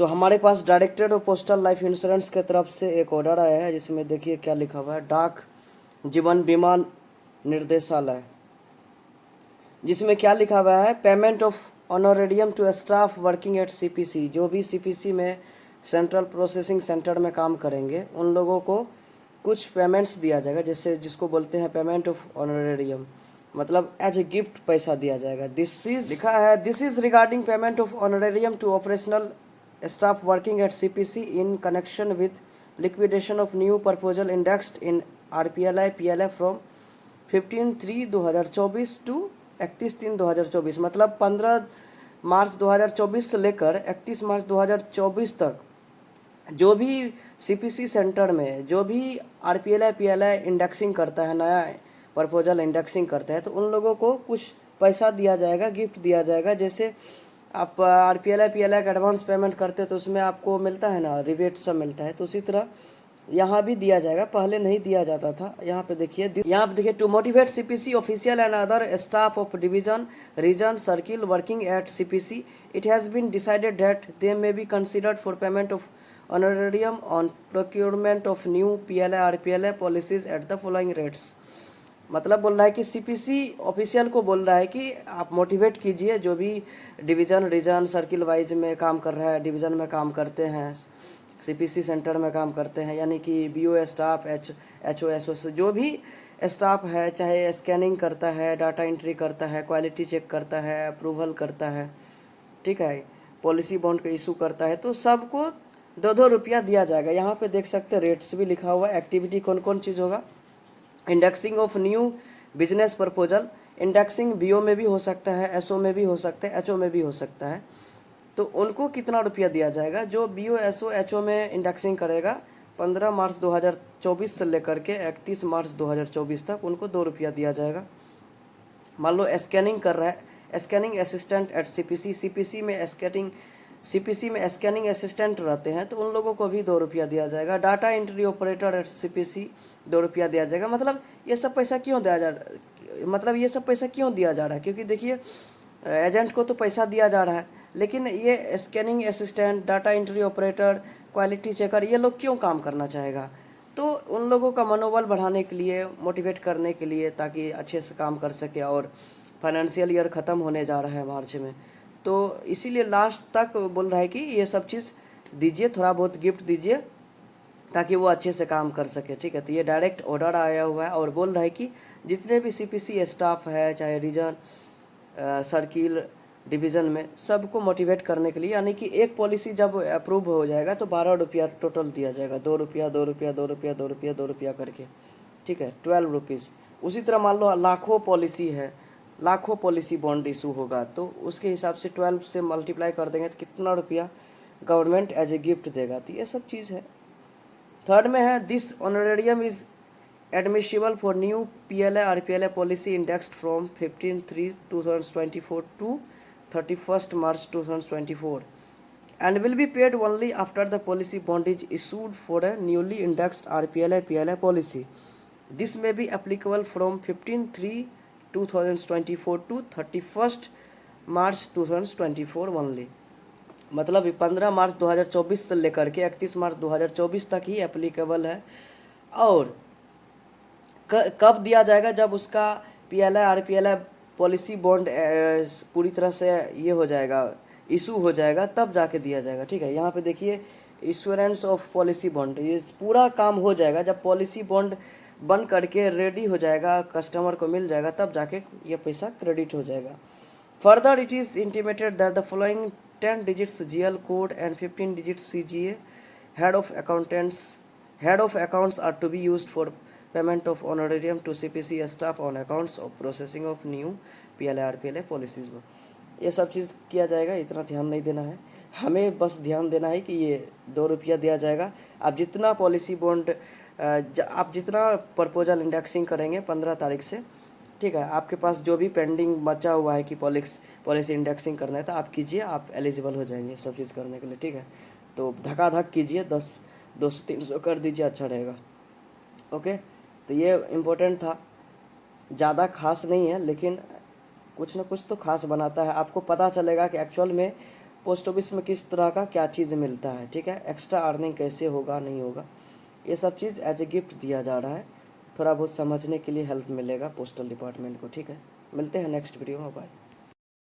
तो हमारे पास directorate of postal life insurance के तरफ से एक ऑर्डर आया है, जिसमें देखिए क्या लिखा हुआ है, डाक जीवन बीमा निर्देशालय, जिसमें क्या लिखा हुआ है, payment of honorarium to staff working at CPC. जो भी सीपीसी में सेंट्रल प्रोसेसिंग सेंटर में काम करेंगे उन लोगों को कुछ पेमेंट्स दिया जाएगा, जैसे जिसको बोलते हैं पेमेंट ऑफ ऑनोरेरियम, मतलब एज ए गिफ्ट पैसा दिया जाएगा। दिस इज लिखा है, this is regarding payment of honorarium to operational staff working at CPC in connection with liquidation of new proposal indexed in RPLI PLI from 15/3/2024 to 31/3/2024, मतलब 15 मार्च 2024 से लेकर 31 मार्च 2024 तक जो भी सीपीसी सेंटर में जो भी आरपीएलआई पीएलआई इंडेक्सिंग करता है, नया प्रपोजल इंडेक्सिंग करता है, तो उन लोगों को कुछ पैसा दिया जाएगा, गिफ्ट दिया जाएगा। जैसे आप आरपीएलआई पीएलआई का एडवांस पेमेंट करते हैं तो उसमें आपको मिलता है ना, रिबेट सब मिलता है, तो उसी तरह यहाँ भी दिया जाएगा। पहले नहीं दिया जाता था। यहाँ पे देखिए, to motivate CPC official and other staff of division region circle working at CPC, it has been decided that they may be considered for payment of honorarium on procurement of new PLI RPLI policies at the following rates. मतलब बोल रहा है कि CPC official को बोल रहा है कि आप मोटिवेट कीजिए, जो भी डिवीज़न रीजन सर्किल वाइज में काम कर रहा है, डिवीज़न में काम करते हैं, सीपीसी सेंटर में काम करते हैं, यानी कि बीओ स्टाफ, एचओ एसओ से जो भी स्टाफ है, चाहे स्कैनिंग करता है, डाटा एंट्री करता है, क्वालिटी चेक करता है, अप्रूवल करता है, ठीक है, पॉलिसी बॉन्ड का इशू करता है, तो सबको 2-2 रुपया दिया जाएगा। यहाँ पे देख सकते हैं रेट्स भी लिखा हुआ है। एक्टिविटी कौन कौन चीज़ होगा, indexing of new business proposal, indexing BO में भी हो सकता है, एसओ में भी हो सकता है, एचओ में भी हो सकता है। तो उनको कितना रुपया दिया जाएगा, जो बीओ एसओ एचओ में इंडेक्सिंग करेगा 15 मार्च 2024 से लेकर के 31 मार्च 2024 तक, उनको 2 रुपया दिया जाएगा। मान लो स्कैनिंग कर रहा है, scanning assistant eight CPC, CPC में स्कैनिंग असिस्टेंट रहते हैं, तो उन लोगों को भी 2 रुपया दिया जाएगा। Data entry operator at CPC 2 रुपया दिया जाएगा। मतलब ये सब पैसा क्यों दिया जा रहा है, क्योंकि देखिए एजेंट को तो पैसा दिया जा रहा है, लेकिन ये scanning assistant, data entry operator, quality checker, ये लोग क्यों काम करना चाहेगा, तो उन लोगों का मनोबल बढ़ाने के लिए, मोटिवेट करने के लिए, ताकि अच्छे से काम कर सके। और फाइनेंशियल ईयर ख़त्म होने जा रहा है मार्च में, तो इसीलिए लास्ट तक बोल रहा है कि ये सब चीज़ दीजिए, थोड़ा बहुत गिफ्ट दीजिए ताकि वो अच्छे से काम कर सके, ठीक है। तो ये डायरेक्ट ऑर्डर आया हुआ है और बोल रहा है कि जितने भी सीपीसी स्टाफ है, चाहे रीजन सर्किल डिवीज़न में, सबको मोटिवेट करने के लिए, यानी कि एक पॉलिसी जब अप्रूव हो जाएगा तो 12 रुपया टोटल दिया जाएगा, 2 रुपया 2 रुपया 2 रुपया 2 रुपया 2 रुपया करके, ठीक है, 12 रुपीज़। उसी तरह मान लो लाखों पॉलिसी है, लाखों पॉलिसी बॉन्ड इशू होगा, तो उसके हिसाब से 12 से मल्टीप्लाई कर देंगे तो कितना रुपया गवर्नमेंट एज ए गिफ्ट देगा। तो ये सब चीज़ है। थर्ड में है, this honorarium is admissible for new PLI RPLI policy indexed from 15/3/2024 to 31 March 2024 and will be paid only after the policy bond is issued for a newly indexed RPLI PLI policy. This may be applicable from 15/3/2024 to 31 March 2024 only. मतलब 15 मार्च 2024 से लेकर के 31 मार्च 2024 तक ही applicable है। और कब दिया जाएगा, जब उसका पीएलआई आरपीएलआई पॉलिसी बॉन्ड पूरी तरह से ये हो जाएगा, इशू हो जाएगा, तब जाके दिया जाएगा, ठीक है। यहाँ पे देखिए इश्योरेंस ऑफ पॉलिसी बॉन्ड, ये पूरा काम हो जाएगा जब पॉलिसी बॉन्ड बन करके रेडी हो जाएगा, कस्टमर को मिल जाएगा, तब जाके ये पैसा क्रेडिट हो जाएगा। Further it is intimated that the following 10 digits GL code and 15 digits CGA head of accounts are to be used for payment of honorarium to CPC staff on accounts of processing of new PLI RPLI policies। ये सब चीज़ किया जाएगा, इतना ध्यान नहीं देना है हमें, बस ध्यान देना है कि ये 2 रुपया दिया जाएगा। आप जितना पॉलिसी बॉन्ड, आप जितना प्रपोजल इंडेक्सिंग करेंगे 15 तारीख से, ठीक है, आपके पास जो भी पेंडिंग बचा हुआ है कि पॉलिसी इंडेक्सिंग करना है, तो आप कीजिए, आप एलिजिबल हो जाएंगे सब चीज़ करने के लिए, ठीक है। तो धक्का कीजिए, 10 200 300 कर दीजिए, अच्छा रहेगा। ओके, तो ये इम्पोर्टेंट था, ज़्यादा खास नहीं है, लेकिन कुछ ना कुछ तो खास बनाता है। आपको पता चलेगा कि एक्चुअल में पोस्ट ऑफिस में किस तरह का क्या चीज़ मिलता है, ठीक है, एक्स्ट्रा अर्निंग कैसे होगा नहीं होगा, ये सब चीज़ एज ए गिफ्ट दिया जा रहा है। थोड़ा बहुत समझने के लिए हेल्प मिलेगा पोस्टल डिपार्टमेंट को, ठीक है। मिलते हैं नेक्स्ट वीडियो में, बाय।